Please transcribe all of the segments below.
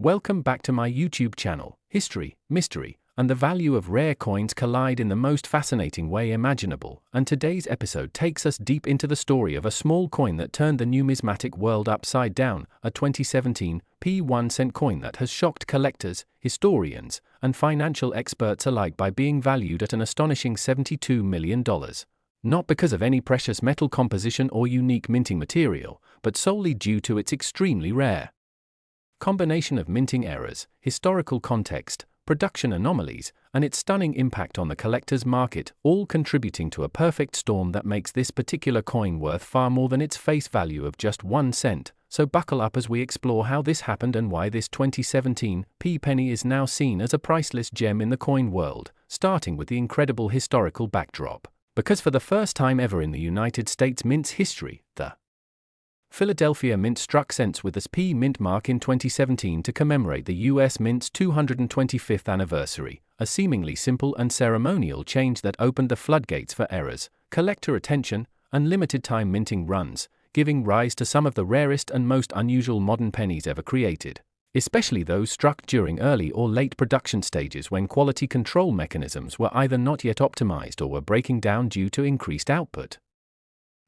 Welcome back to my YouTube channel. History, mystery, and the value of rare coins collide in the most fascinating way imaginable, and today's episode takes us deep into the story of a small coin that turned the numismatic world upside down, a 2017 1 cent coin that has shocked collectors, historians, and financial experts alike by being valued at an astonishing $72 million. Not because of any precious metal composition or unique minting material, but solely due to its extremely rare combination of minting errors, historical context, production anomalies, and its stunning impact on the collector's market, all contributing to a perfect storm that makes this particular coin worth far more than its face value of just 1 cent. So buckle up as we explore how this happened and why this 2017 penny is now seen as a priceless gem in the coin world, starting with the incredible historical backdrop. Because for the first time ever in the United States Mint's history, the Philadelphia Mint struck cents with the P Mint mark in 2017 to commemorate the U.S. Mint's 225th anniversary, a seemingly simple and ceremonial change that opened the floodgates for errors, collector attention, and limited-time minting runs, giving rise to some of the rarest and most unusual modern pennies ever created, especially those struck during early or late production stages when quality control mechanisms were either not yet optimized or were breaking down due to increased output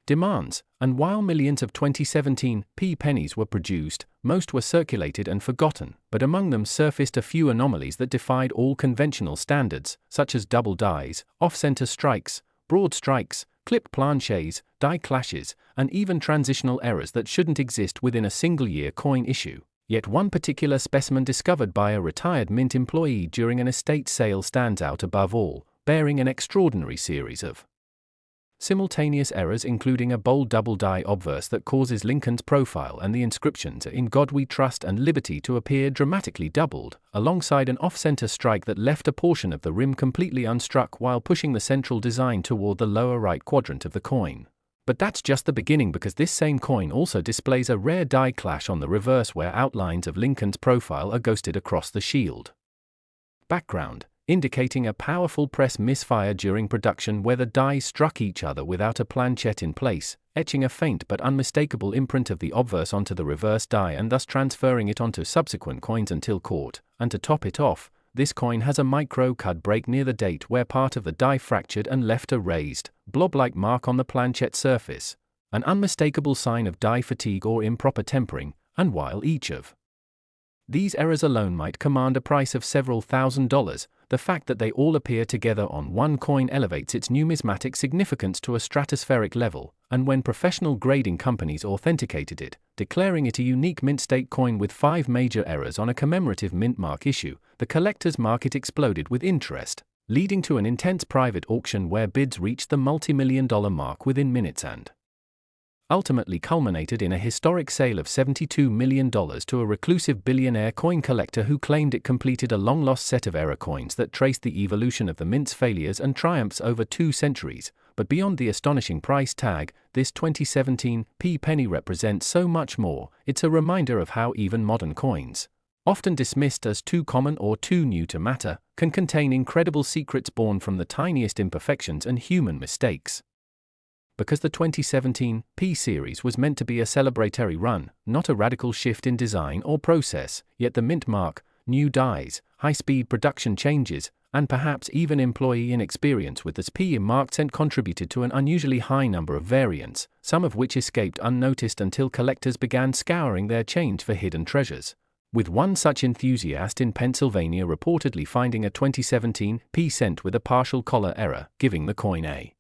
demands. And while millions of 2017 pennies were produced, most were circulated and forgotten, but among them surfaced a few anomalies that defied all conventional standards, such as double dies, off-center strikes, broad strikes, clip planches, die clashes, and even transitional errors that shouldn't exist within a single-year coin issue. Yet one particular specimen discovered by a retired mint employee during an estate sale stands out above all, bearing an extraordinary series of simultaneous errors, including a bold double die obverse that causes Lincoln's profile and the inscriptions "In God We Trust" and "Liberty" to appear dramatically doubled, alongside an off-center strike that left a portion of the rim completely unstruck while pushing the central design toward the lower right quadrant of the coin. But that's just the beginning, because this same coin also displays a rare die clash on the reverse where outlines of Lincoln's profile are ghosted across the shield background, indicating a powerful press misfire during production where the dies struck each other without a planchet in place, etching a faint but unmistakable imprint of the obverse onto the reverse die and thus transferring it onto subsequent coins until caught. And to top it off, this coin has a micro-cut break near the date where part of the die fractured and left a raised, blob-like mark on the planchet surface, an unmistakable sign of die fatigue or improper tempering. And while each of these errors alone might command a price of several $1,000s, the fact that they all appear together on one coin elevates its numismatic significance to a stratospheric level, and when professional grading companies authenticated it, declaring it a unique mint state coin with 5 major errors on a commemorative mint mark issue, the collector's market exploded with interest, leading to an intense private auction where bids reached the multi-million-dollar mark within minutes and ultimately culminated in a historic sale of $72 million to a reclusive billionaire coin collector who claimed it completed a long-lost set of error coins that traced the evolution of the mint's failures and triumphs over 2 centuries. But beyond the astonishing price tag, this 2017 penny represents so much more. It's a reminder of how even modern coins, often dismissed as too common or too new to matter, can contain incredible secrets born from the tiniest imperfections and human mistakes. Because the 2017 series was meant to be a celebratory run, not a radical shift in design or process, yet the mint mark, new dies, high-speed production changes, and perhaps even employee inexperience with the marked cent contributed to an unusually high number of variants, some of which escaped unnoticed until collectors began scouring their chains for hidden treasures, with one such enthusiast in Pennsylvania reportedly finding a 2017 cent with a partial collar error, giving the coin a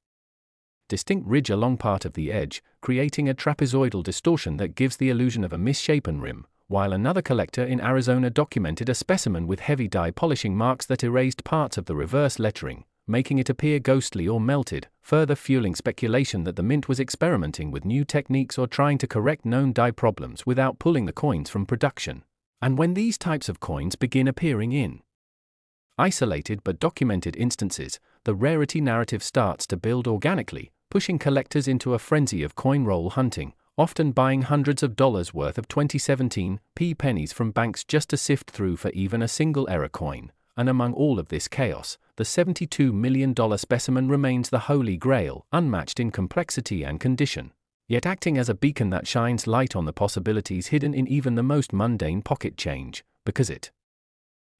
distinct ridge along part of the edge, creating a trapezoidal distortion that gives the illusion of a misshapen rim, while another collector in Arizona documented a specimen with heavy die polishing marks that erased parts of the reverse lettering, making it appear ghostly or melted, further fueling speculation that the mint was experimenting with new techniques or trying to correct known die problems without pulling the coins from production. And when these types of coins begin appearing in isolated but documented instances, the rarity narrative starts to build organically, pushing collectors into a frenzy of coin roll hunting, often buying hundreds of dollars worth of 2017 pennies from banks just to sift through for even a single error coin. And among all of this chaos, the $72 million specimen remains the holy grail, unmatched in complexity and condition, yet acting as a beacon that shines light on the possibilities hidden in even the most mundane pocket change. because it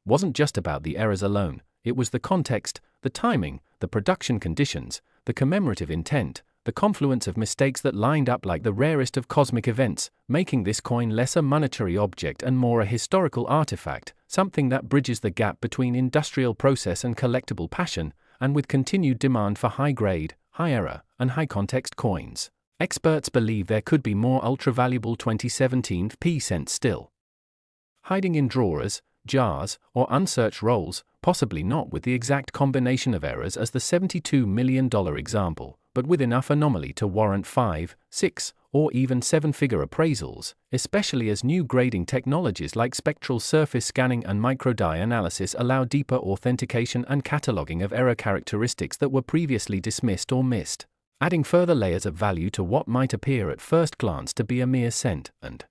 wasn't just about the errors alone, it was the context, the timing, the production conditions, the commemorative intent, the confluence of mistakes that lined up like the rarest of cosmic events, making this coin less a monetary object and more a historical artifact, something that bridges the gap between industrial process and collectible passion, and with continued demand for high-grade, high-error, and high-context coins. Experts believe there could be more ultra-valuable 2017 p cents still hiding in drawers, jars, or unsearched rolls, possibly not with the exact combination of errors as the $72 million example, but with enough anomaly to warrant 5, 6, or even 7-figure appraisals, especially as new grading technologies like spectral surface scanning and microdye analysis allow deeper authentication and cataloging of error characteristics that were previously dismissed or missed, adding further layers of value to what might appear at first glance to be a mere cent. And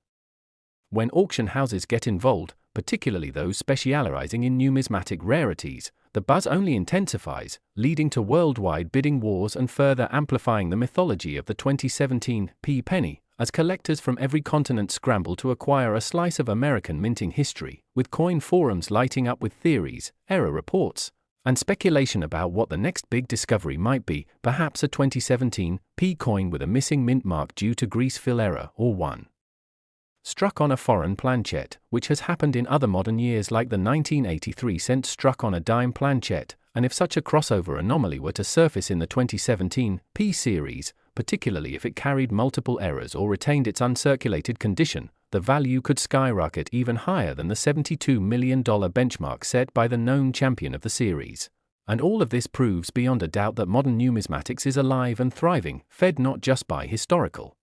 when auction houses get involved, particularly those specializing in numismatic rarities, the buzz only intensifies, leading to worldwide bidding wars and further amplifying the mythology of the 2017 p penny, as collectors from every continent scramble to acquire a slice of American minting history, with coin forums lighting up with theories, error reports, and speculation about what the next big discovery might be, perhaps a 2017 p coin with a missing mint mark due to grease fill error or one struck on a foreign planchette, which has happened in other modern years like the 1983 cent struck on a dime planchette, and if such a crossover anomaly were to surface in the 2017 p series, particularly if it carried multiple errors or retained its uncirculated condition, the value could skyrocket even higher than the $72 million benchmark set by the known champion of the series. And all of this proves beyond a doubt that modern numismatics is alive and thriving, fed not just by historical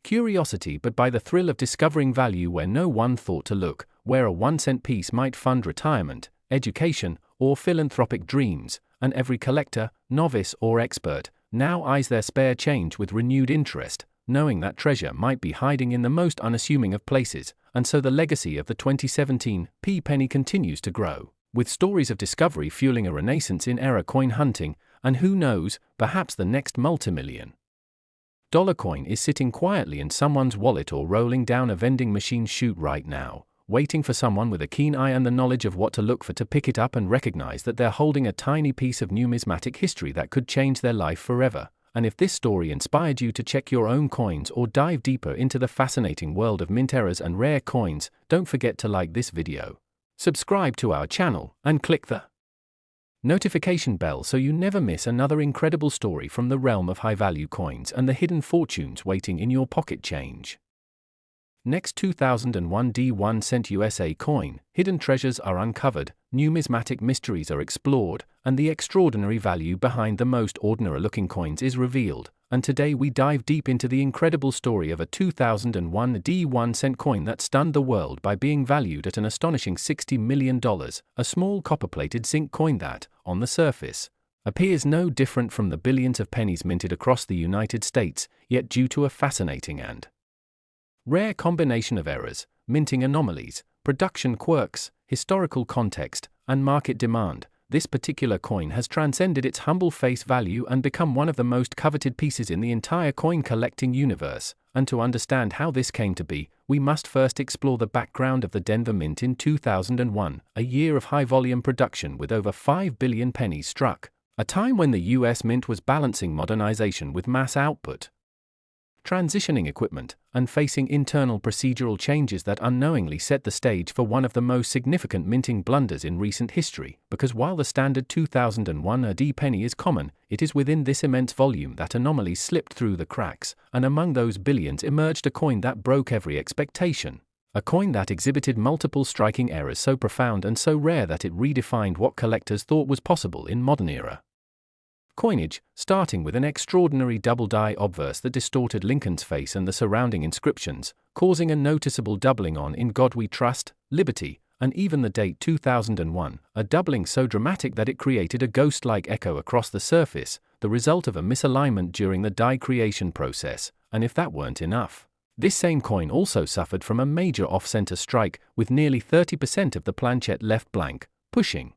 curiosity but by the thrill of discovering value where no one thought to look, where a 1-cent piece might fund retirement, education, or philanthropic dreams, and every collector, novice or expert, now eyes their spare change with renewed interest, knowing that treasure might be hiding in the most unassuming of places, and so the legacy of the 2017 p penny continues to grow, with stories of discovery fueling a renaissance in error coin hunting, and who knows, perhaps the next multimillion dollar coin is sitting quietly in someone's wallet or rolling down a vending machine chute right now, waiting for someone with a keen eye and the knowledge of what to look for to pick it up and recognize that they're holding a tiny piece of numismatic history that could change their life forever. And if this story inspired you to check your own coins or dive deeper into the fascinating world of mint errors and rare coins, don't forget to like this video, subscribe to our channel, and click the notification bell so you never miss another incredible story from the realm of high-value coins and the hidden fortunes waiting in your pocket change. Next 2001 D1 cent USA coin, hidden treasures are uncovered, numismatic mysteries are explored, and the extraordinary value behind the most ordinary-looking coins is revealed. And today we dive deep into the incredible story of a 2001 D1 cent coin that stunned the world by being valued at an astonishing $60 million, a small copper-plated zinc coin that, on the surface, appears no different from the billions of pennies minted across the United States, yet due to a fascinating and rare combination of errors, minting anomalies, production quirks, historical context, and market demand, this particular coin has transcended its humble face value and become one of the most coveted pieces in the entire coin collecting universe. And to understand how this came to be, we must first explore the background of the Denver Mint in 2001, a year of high-volume production with over 5 billion pennies struck, a time when the US Mint was balancing modernization with mass output, transitioning equipment, and facing internal procedural changes that unknowingly set the stage for one of the most significant minting blunders in recent history, because while the standard 2001 AD penny is common, it is within this immense volume that anomalies slipped through the cracks, and among those billions emerged a coin that broke every expectation. A coin that exhibited multiple striking errors so profound and so rare that it redefined what collectors thought was possible in modern era coinage, starting with an extraordinary double-die obverse that distorted Lincoln's face and the surrounding inscriptions, causing a noticeable doubling on "In God We Trust," "Liberty," and even the date 2001, a doubling so dramatic that it created a ghost-like echo across the surface, the result of a misalignment during the die creation process. And if that weren't enough, this same coin also suffered from a major off-center strike, with nearly 30% of the planchette left blank, pushing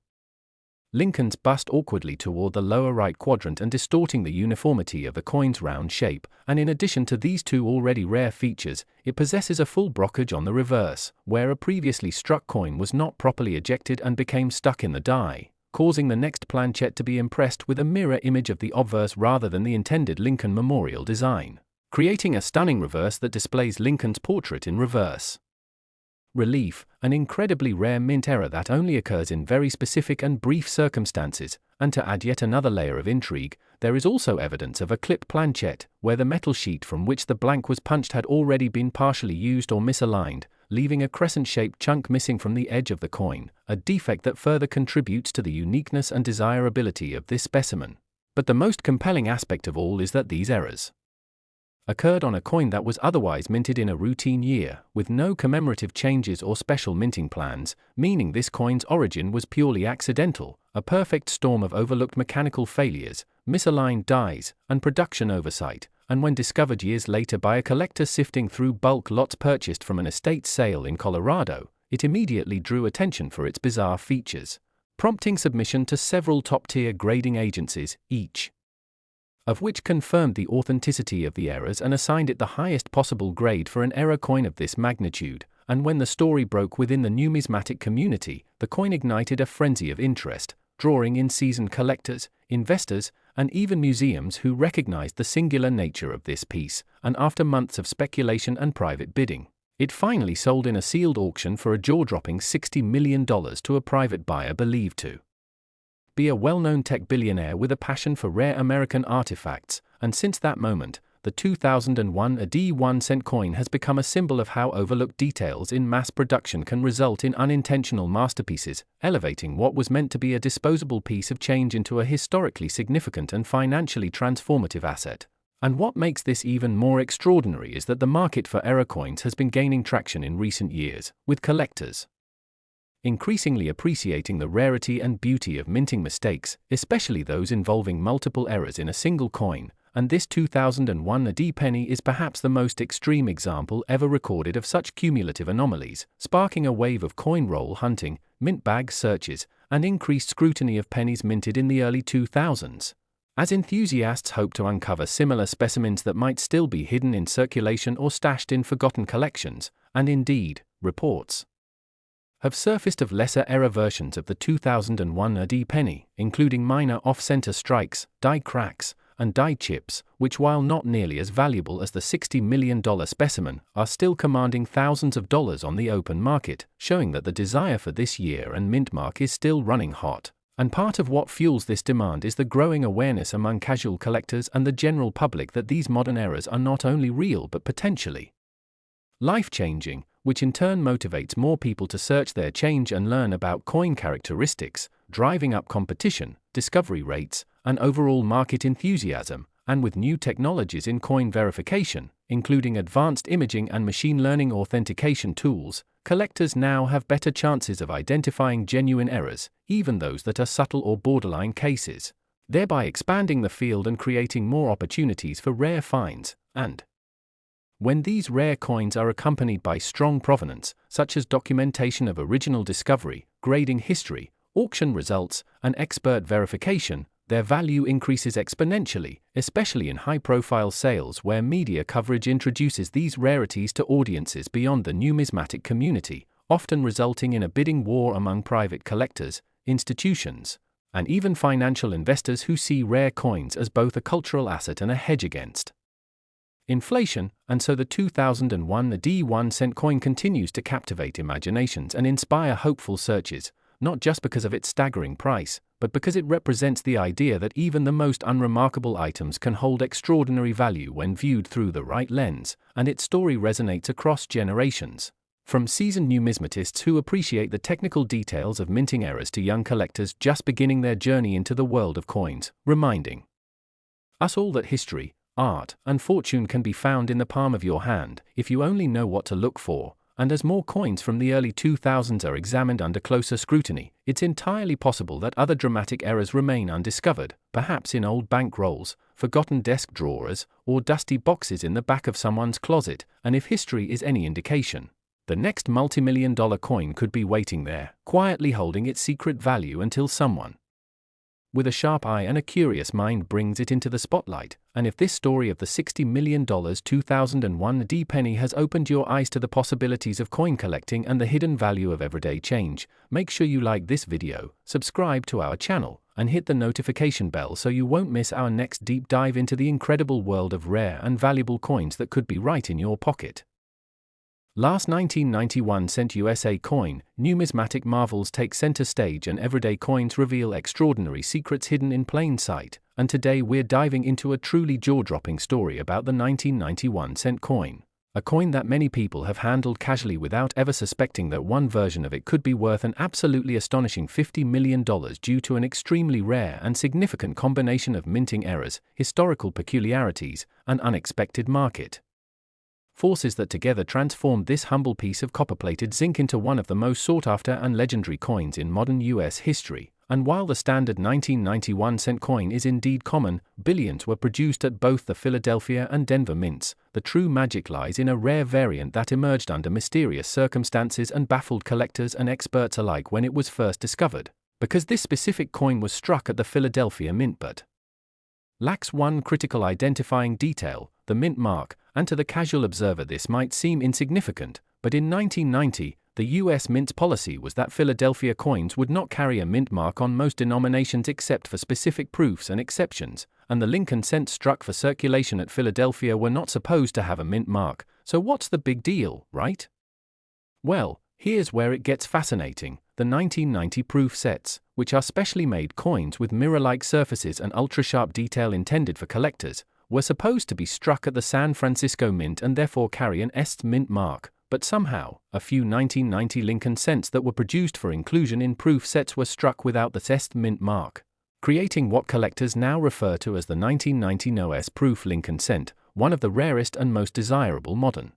Lincoln's bust awkwardly toward the lower right quadrant and distorting the uniformity of the coin's round shape, and in addition to these two already rare features, it possesses a full brokerage on the reverse, where a previously struck coin was not properly ejected and became stuck in the die, causing the next planchette to be impressed with a mirror image of the obverse rather than the intended Lincoln memorial design, creating a stunning reverse that displays Lincoln's portrait in reverse. Relief, an incredibly rare mint error that only occurs in very specific and brief circumstances, and to add yet another layer of intrigue, there is also evidence of a clip planchette, where the metal sheet from which the blank was punched had already been partially used or misaligned, leaving a crescent-shaped chunk missing from the edge of the coin, a defect that further contributes to the uniqueness and desirability of this specimen. But the most compelling aspect of all is that these errors occurred on a coin that was otherwise minted in a routine year, with no commemorative changes or special minting plans, meaning this coin's origin was purely accidental, a perfect storm of overlooked mechanical failures, misaligned dies, and production oversight, and when discovered years later by a collector sifting through bulk lots purchased from an estate sale in Colorado, it immediately drew attention for its bizarre features, prompting submission to several top-tier grading agencies, each of which confirmed the authenticity of the errors and assigned it the highest possible grade for an error coin of this magnitude. And when the story broke within the numismatic community, the coin ignited a frenzy of interest, drawing in seasoned collectors, investors, and even museums who recognized the singular nature of this piece, and after months of speculation and private bidding, it finally sold in a sealed auction for a jaw-dropping $60 million to a private buyer believed to be a well-known tech billionaire with a passion for rare American artifacts, and since that moment, the 2001 AD 1-cent coin has become a symbol of how overlooked details in mass production can result in unintentional masterpieces, elevating what was meant to be a disposable piece of change into a historically significant and financially transformative asset. And what makes this even more extraordinary is that the market for error coins has been gaining traction in recent years, with collectors increasingly appreciating the rarity and beauty of minting mistakes, especially those involving multiple errors in a single coin, and this 2001 AD penny is perhaps the most extreme example ever recorded of such cumulative anomalies, sparking a wave of coin roll hunting, mint bag searches, and increased scrutiny of pennies minted in the early 2000s. As enthusiasts hope to uncover similar specimens that might still be hidden in circulation or stashed in forgotten collections, and indeed, reports have surfaced of lesser error versions of the 2001 AD penny, including minor off-center strikes, die cracks, and die chips, which while not nearly as valuable as the $60 million specimen, are still commanding thousands of dollars on the open market, showing that the desire for this year and mint mark is still running hot. And part of what fuels this demand is the growing awareness among casual collectors and the general public that these modern errors are not only real but potentially life-changing, which in turn motivates more people to search their change and learn about coin characteristics, driving up competition, discovery rates, and overall market enthusiasm. And with new technologies in coin verification, including advanced imaging and machine learning authentication tools, collectors now have better chances of identifying genuine errors, even those that are subtle or borderline cases, thereby expanding the field and creating more opportunities for rare finds. And when these rare coins are accompanied by strong provenance, such as documentation of original discovery, grading history, auction results, and expert verification, their value increases exponentially, especially in high-profile sales where media coverage introduces these rarities to audiences beyond the numismatic community, often resulting in a bidding war among private collectors, institutions, and even financial investors who see rare coins as both a cultural asset and a hedge against inflation. And so the 2001 AD 1-cent coin continues to captivate imaginations and inspire hopeful searches, not just because of its staggering price, but because it represents the idea that even the most unremarkable items can hold extraordinary value when viewed through the right lens, and its story resonates across generations. From seasoned numismatists who appreciate the technical details of minting errors to young collectors just beginning their journey into the world of coins, reminding us all that history, art, and fortune can be found in the palm of your hand, if you only know what to look for. And as more coins from the early 2000s are examined under closer scrutiny, it's entirely possible that other dramatic errors remain undiscovered, perhaps in old bank rolls, forgotten desk drawers, or dusty boxes in the back of someone's closet. And if history is any indication, the next multi-million-dollar coin could be waiting there, quietly holding its secret value until someone with a sharp eye and a curious mind brings it into the spotlight. And if this story of the $60 million 2001 D penny has opened your eyes to the possibilities of coin collecting and the hidden value of everyday change, make sure you like this video, subscribe to our channel, and hit the notification bell so you won't miss our next deep dive into the incredible world of rare and valuable coins that could be right in your pocket. Last 1991 cent USA coin, numismatic marvels take center stage and everyday coins reveal extraordinary secrets hidden in plain sight, and today we're diving into a truly jaw-dropping story about the 1991 cent coin. A coin that many people have handled casually without ever suspecting that one version of it could be worth an absolutely astonishing $50 million due to an extremely rare and significant combination of minting errors, historical peculiarities, and unexpected market forces that together transformed this humble piece of copper-plated zinc into one of the most sought-after and legendary coins in modern US history. And while the standard 1991 cent coin is indeed common, billions were produced at both the Philadelphia and Denver mints. The true magic lies in a rare variant that emerged under mysterious circumstances and baffled collectors and experts alike when it was first discovered. Because this specific coin was struck at the Philadelphia mint but lacks one critical identifying detail, the mint mark, and to the casual observer this might seem insignificant, but in 1990, the US Mint's policy was that Philadelphia coins would not carry a mint mark on most denominations except for specific proofs and exceptions, and the Lincoln cents struck for circulation at Philadelphia were not supposed to have a mint mark, so what's the big deal, right? Well, here's where it gets fascinating. The 1990 proof sets, which are specially made coins with mirror-like surfaces and ultra-sharp detail intended for collectors, were supposed to be struck at the San Francisco Mint and therefore carry an est mint mark, but somehow, a few 1990 Lincoln cents that were produced for inclusion in proof sets were struck without the est mint mark, creating what collectors now refer to as the 1990 no-est proof Lincoln cent, one of the rarest and most desirable modern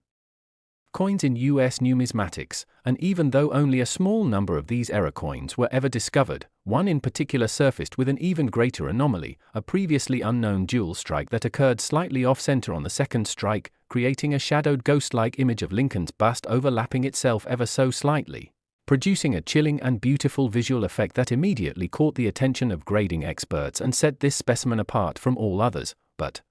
coins in US numismatics, and even though only a small number of these error coins were ever discovered, one in particular surfaced with an even greater anomaly, a previously unknown dual strike that occurred slightly off-center on the second strike, creating a shadowed ghost-like image of Lincoln's bust overlapping itself ever so slightly, producing a chilling and beautiful visual effect that immediately caught the attention of grading experts and set this specimen apart from all others. But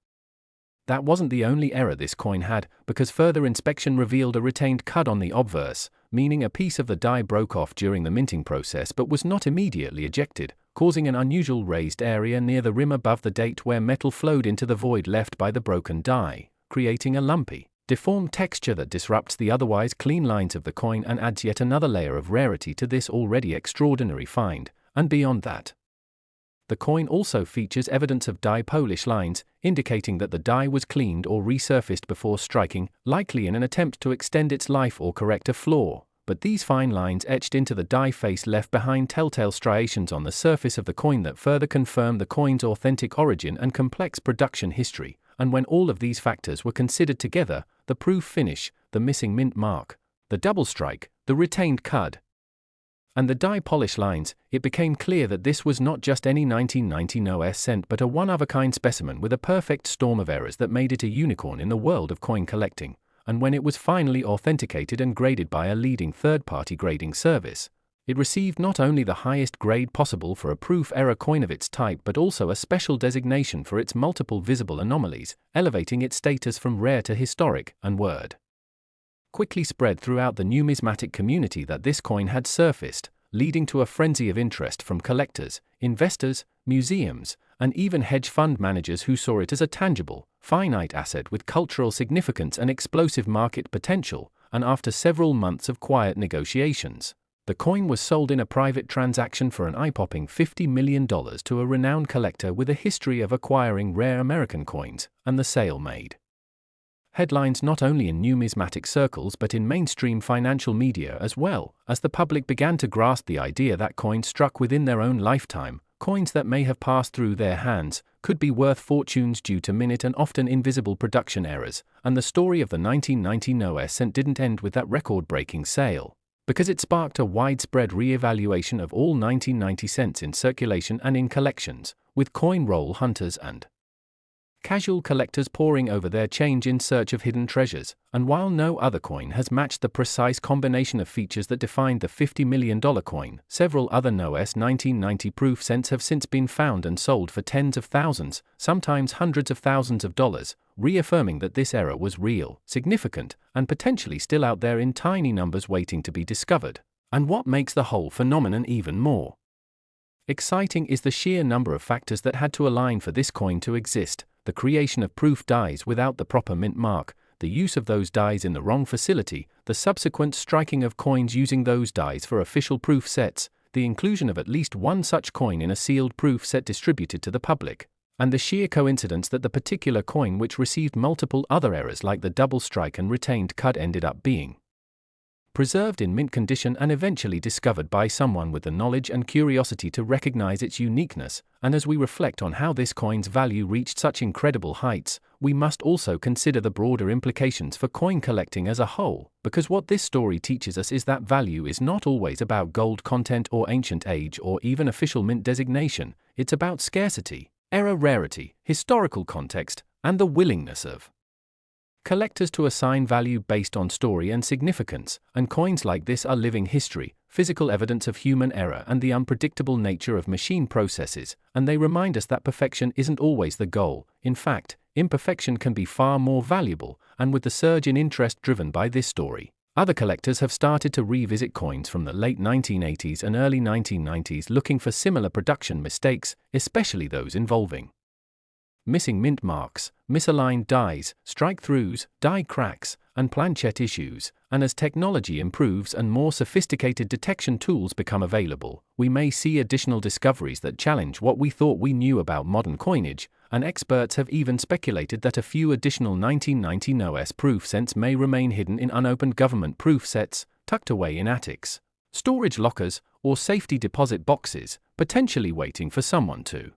that wasn't the only error this coin had, because further inspection revealed a retained cud on the obverse, meaning a piece of the die broke off during the minting process but was not immediately ejected, causing an unusual raised area near the rim above the date where metal flowed into the void left by the broken die, creating a lumpy, deformed texture that disrupts the otherwise clean lines of the coin and adds yet another layer of rarity to this already extraordinary find. And beyond that, the coin also features evidence of die polish lines, indicating that the die was cleaned or resurfaced before striking, likely in an attempt to extend its life or correct a flaw. But these fine lines etched into the die face left behind telltale striations on the surface of the coin that further confirm the coin's authentic origin and complex production history. And when all of these factors were considered together, the proof finish, the missing mint mark, the double strike, the retained cud, and the die polish lines, it became clear that this was not just any 1990 no-est cent but a one-of-a-kind specimen with a perfect storm of errors that made it a unicorn in the world of coin collecting. And when it was finally authenticated and graded by a leading third-party grading service, it received not only the highest grade possible for a proof error coin of its type but also a special designation for its multiple visible anomalies, elevating its status from rare to historic, and word quickly spread throughout the numismatic community that this coin had surfaced, leading to a frenzy of interest from collectors, investors, museums, and even hedge fund managers who saw it as a tangible, finite asset with cultural significance and explosive market potential. And after several months of quiet negotiations, the coin was sold in a private transaction for an eye-popping $50 million to a renowned collector with a history of acquiring rare American coins, and the sale made headlines not only in numismatic circles but in mainstream financial media as well, as the public began to grasp the idea that coins struck within their own lifetime, coins that may have passed through their hands, could be worth fortunes due to minute and often invisible production errors. And the story of the 1990 no-est cent didn't end with that record-breaking sale, because it sparked a widespread re-evaluation of all 1990 cents in circulation and in collections, with coin roll hunters and Casual collectors poring over their change in search of hidden treasures, and while no other coin has matched the precise combination of features that defined the $50 million coin, several other NOS 1990 proof cents have since been found and sold for tens of thousands, sometimes hundreds of thousands of dollars, reaffirming that this era was real, significant, and potentially still out there in tiny numbers waiting to be discovered. And what makes the whole phenomenon even more exciting is the sheer number of factors that had to align for this coin to exist: the creation of proof dies without the proper mint mark, the use of those dies in the wrong facility, the subsequent striking of coins using those dies for official proof sets, the inclusion of at least one such coin in a sealed proof set distributed to the public, and the sheer coincidence that the particular coin which received multiple other errors like the double strike and retained cud ended up being preserved in mint condition and eventually discovered by someone with the knowledge and curiosity to recognize its uniqueness. And as we reflect on how this coin's value reached such incredible heights, we must also consider the broader implications for coin collecting as a whole, because what this story teaches us is that value is not always about gold content or ancient age or even official mint designation. It's about scarcity, era rarity, historical context, and the willingness of collectors to assign value based on story and significance. And coins like this are living history, physical evidence of human error and the unpredictable nature of machine processes, and they remind us that perfection isn't always the goal. In fact, imperfection can be far more valuable. And with the surge in interest driven by this story, other collectors have started to revisit coins from the late 1980s and early 1990s looking for similar production mistakes, especially those involving missing mint marks, misaligned dies, strike-throughs, die cracks, and planchette issues. And as technology improves and more sophisticated detection tools become available, we may see additional discoveries that challenge what we thought we knew about modern coinage, and experts have even speculated that a few additional 1990 NOS proof cents may remain hidden in unopened government proof sets, tucked away in attics, storage lockers, or safety deposit boxes, potentially waiting for someone to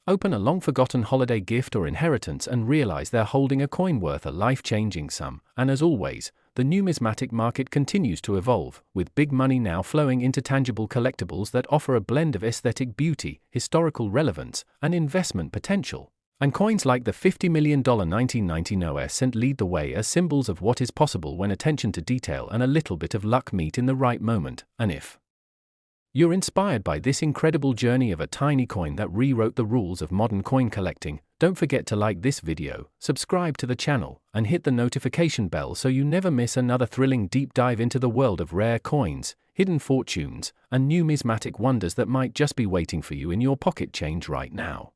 open a long-forgotten holiday gift or inheritance and realize they're holding a coin worth a life-changing sum. And as always, the numismatic market continues to evolve, with big money now flowing into tangible collectibles that offer a blend of aesthetic beauty, historical relevance, and investment potential. And coins like the $50 million 1990 NOS cent lead the way as symbols of what is possible when attention to detail and a little bit of luck meet in the right moment. And if you're inspired by this incredible journey of a tiny coin that rewrote the rules of modern coin collecting, don't forget to like this video, subscribe to the channel, and hit the notification bell so you never miss another thrilling deep dive into the world of rare coins, hidden fortunes, and numismatic wonders that might just be waiting for you in your pocket change right now.